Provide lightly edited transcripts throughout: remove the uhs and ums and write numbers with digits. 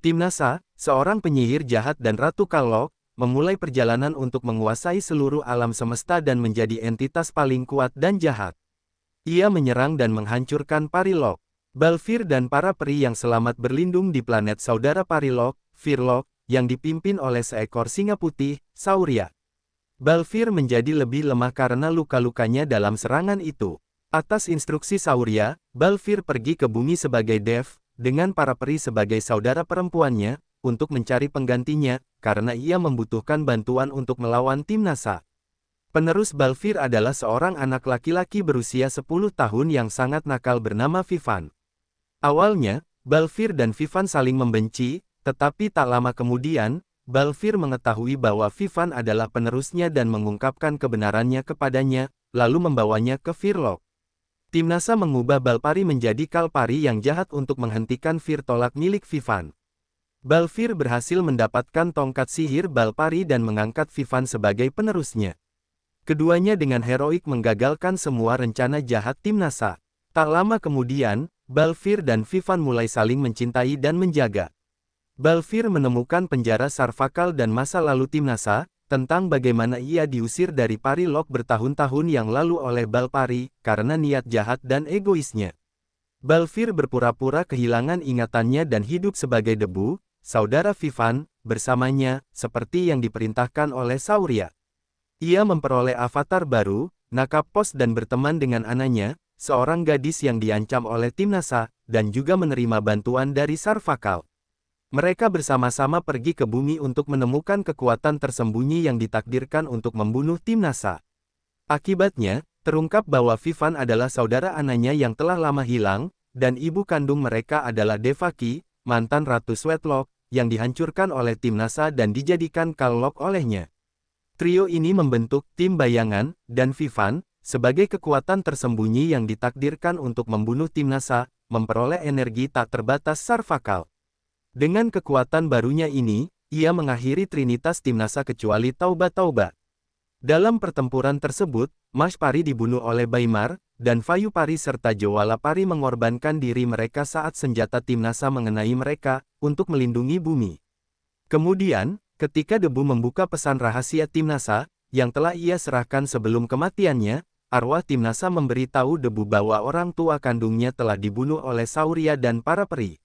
Timnasa, seorang penyihir jahat dan Ratu Kalok, memulai perjalanan untuk menguasai seluruh alam semesta dan menjadi entitas paling kuat dan jahat. Ia menyerang dan menghancurkan Parilok. Balfir dan para peri yang selamat berlindung di planet saudara Parilok, Firlok, yang dipimpin oleh seekor singa putih, Sauria. Balfir menjadi lebih lemah karena luka-lukanya dalam serangan itu. Atas instruksi Sauria, Balfir pergi ke bumi sebagai Dev, dengan para peri sebagai saudara perempuannya, untuk mencari penggantinya, karena ia membutuhkan bantuan untuk melawan Timnasa. Penerus Balfir adalah seorang anak laki-laki berusia 10 tahun yang sangat nakal bernama Vivan. Awalnya, Balfir dan Vivan saling membenci, tetapi tak lama kemudian, Balfir mengetahui bahwa Vivan adalah penerusnya dan mengungkapkan kebenarannya kepadanya, lalu membawanya ke Firlok. Timnasa mengubah Balpari menjadi Kalpari yang jahat untuk menghentikan Firtolak milik Vivan. Balfir berhasil mendapatkan tongkat sihir Balpari dan mengangkat Vivan sebagai penerusnya. Keduanya dengan heroik menggagalkan semua rencana jahat Timnasa. Tak lama kemudian, Balfir dan Vivan mulai saling mencintai dan menjaga. Balfir menemukan penjara Sarvakal dan masa lalu Timnasa, tentang bagaimana ia diusir dari Parilok bertahun-tahun yang lalu oleh Balpari, karena niat jahat dan egoisnya. Balfir berpura-pura kehilangan ingatannya dan hidup sebagai debu, saudara Vivan, bersamanya, seperti yang diperintahkan oleh Sauria. Ia memperoleh avatar baru, Nakapos dan berteman dengan anaknya, seorang gadis yang diancam oleh Timnasa, dan juga menerima bantuan dari Sarvakal. Mereka bersama-sama pergi ke bumi untuk menemukan kekuatan tersembunyi yang ditakdirkan untuk membunuh Timnasa. Akibatnya, terungkap bahwa Vivan adalah saudara anaknya yang telah lama hilang, dan ibu kandung mereka adalah Devaki, mantan Ratu Swetlok, yang dihancurkan oleh Timnasa dan dijadikan Kalok olehnya. Trio ini membentuk tim bayangan, dan Vivan, sebagai kekuatan tersembunyi yang ditakdirkan untuk membunuh Timnasa, memperoleh energi tak terbatas Sarvakal. Dengan kekuatan barunya ini, ia mengakhiri Trinitas Timnasa kecuali Tauba-Tauba. Dalam pertempuran tersebut, Mashpari dibunuh oleh Baimar, dan Fayupari serta Jowalapari mengorbankan diri mereka saat senjata Timnasa mengenai mereka, untuk melindungi bumi. Kemudian, ketika Debu membuka pesan rahasia Timnasa, yang telah ia serahkan sebelum kematiannya, arwah Timnasa memberitahu Debu bahwa orang tua kandungnya telah dibunuh oleh Sauria dan para peri.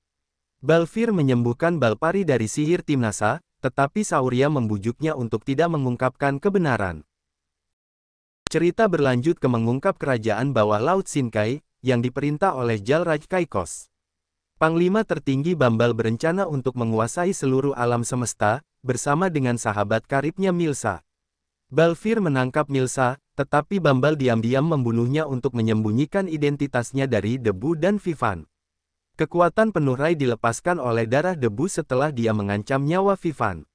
Balfir menyembuhkan Balpari dari sihir Timnasa, tetapi Sauria membujuknya untuk tidak mengungkapkan kebenaran. Cerita berlanjut ke mengungkap kerajaan bawah Laut Sinkai, yang diperintah oleh Jalraj Kaikos. Panglima tertinggi Bambal berencana untuk menguasai seluruh alam semesta, bersama dengan sahabat karibnya Milsa. Balfir menangkap Milsa, tetapi Bambal diam-diam membunuhnya untuk menyembunyikan identitasnya dari Debu dan Vivan. Kekuatan penuh Rai dilepaskan oleh darah Debu setelah dia mengancam nyawa Vivan.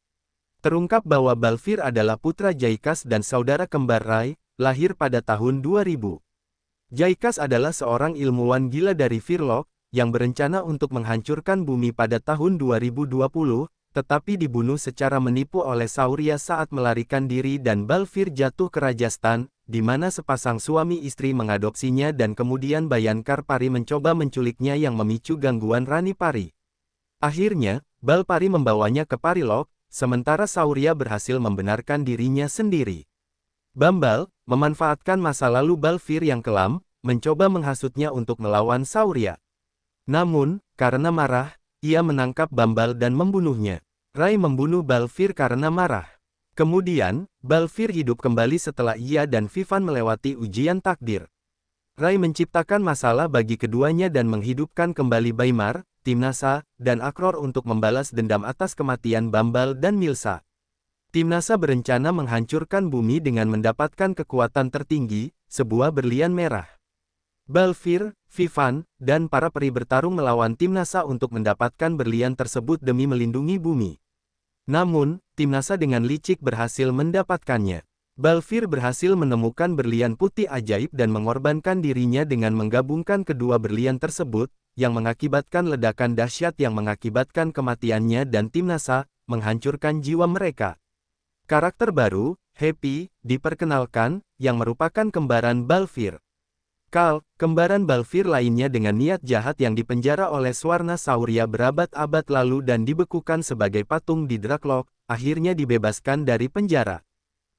Terungkap bahwa Balfir adalah putra Jaikas dan saudara kembar Rai, lahir pada tahun 2000. Jaikas adalah seorang ilmuwan gila dari Firlok, yang berencana untuk menghancurkan bumi pada tahun 2020, tetapi dibunuh secara menipu oleh Sauria saat melarikan diri dan Balfir jatuh ke Rajasthan, di mana sepasang suami istri mengadopsinya dan kemudian Bayankar Pari mencoba menculiknya yang memicu gangguan Rani Pari. Akhirnya, Balpari membawanya ke Parilok, sementara Sauria berhasil membenarkan dirinya sendiri. Bambal, memanfaatkan masa lalu Balfir yang kelam, mencoba menghasutnya untuk melawan Sauria. Namun, karena marah, ia menangkap Bambal dan membunuhnya. Rai membunuh Balfir karena marah. Kemudian, Balfir hidup kembali setelah ia dan Vivan melewati ujian takdir. Rai menciptakan masalah bagi keduanya dan menghidupkan kembali Baimar, Timnasa, dan Akror untuk membalas dendam atas kematian Bambal dan Milsa. Timnasa berencana menghancurkan bumi dengan mendapatkan kekuatan tertinggi, sebuah berlian merah. Balfir, Vivan, dan para peri bertarung melawan Timnasa untuk mendapatkan berlian tersebut demi melindungi bumi. Namun, Timnasa dengan licik berhasil mendapatkannya. Balfir berhasil menemukan berlian putih ajaib dan mengorbankan dirinya dengan menggabungkan kedua berlian tersebut, yang mengakibatkan ledakan dahsyat yang mengakibatkan kematiannya dan Timnasa, menghancurkan jiwa mereka. Karakter baru, Happy, diperkenalkan, yang merupakan kembaran Balfir. Kal, kembaran Balfir lainnya dengan niat jahat yang dipenjara oleh Swarna Saurya berabad-abad lalu dan dibekukan sebagai patung di Draklock, akhirnya dibebaskan dari penjara.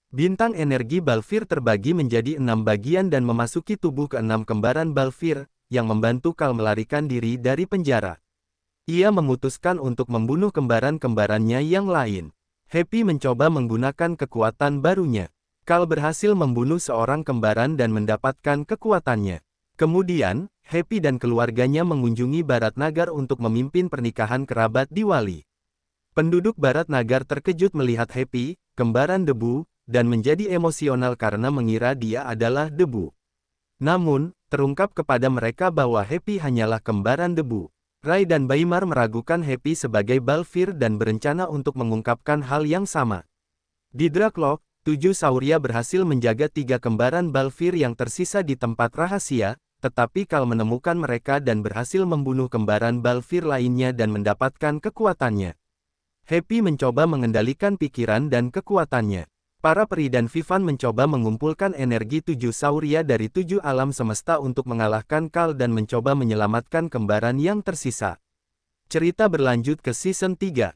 Bintang energi Balfir terbagi menjadi 6 bagian dan memasuki tubuh keenam kembaran Balfir, yang membantu Kal melarikan diri dari penjara. Ia memutuskan untuk membunuh kembaran-kembarannya yang lain. Happy mencoba menggunakan kekuatan barunya. Kal berhasil membunuh seorang kembaran dan mendapatkan kekuatannya. Kemudian, Happy dan keluarganya mengunjungi Barat Nagar untuk memimpin pernikahan kerabat di Wali. Penduduk Barat Nagar terkejut melihat Happy, kembaran debu, dan menjadi emosional karena mengira dia adalah debu. Namun, terungkap kepada mereka bahwa Happy hanyalah kembaran debu. Rai dan Baimar meragukan Happy sebagai Balfir dan berencana untuk mengungkapkan hal yang sama. Di Draklock, 7 Saurya berhasil menjaga 3 kembaran Balfir yang tersisa di tempat rahasia, tetapi Kal menemukan mereka dan berhasil membunuh kembaran Balfir lainnya dan mendapatkan kekuatannya. Happy mencoba mengendalikan pikiran dan kekuatannya. Para peri dan Vivan mencoba mengumpulkan energi 7 Saurya dari 7 alam semesta untuk mengalahkan Kal dan mencoba menyelamatkan kembaran yang tersisa. Cerita berlanjut ke season 3.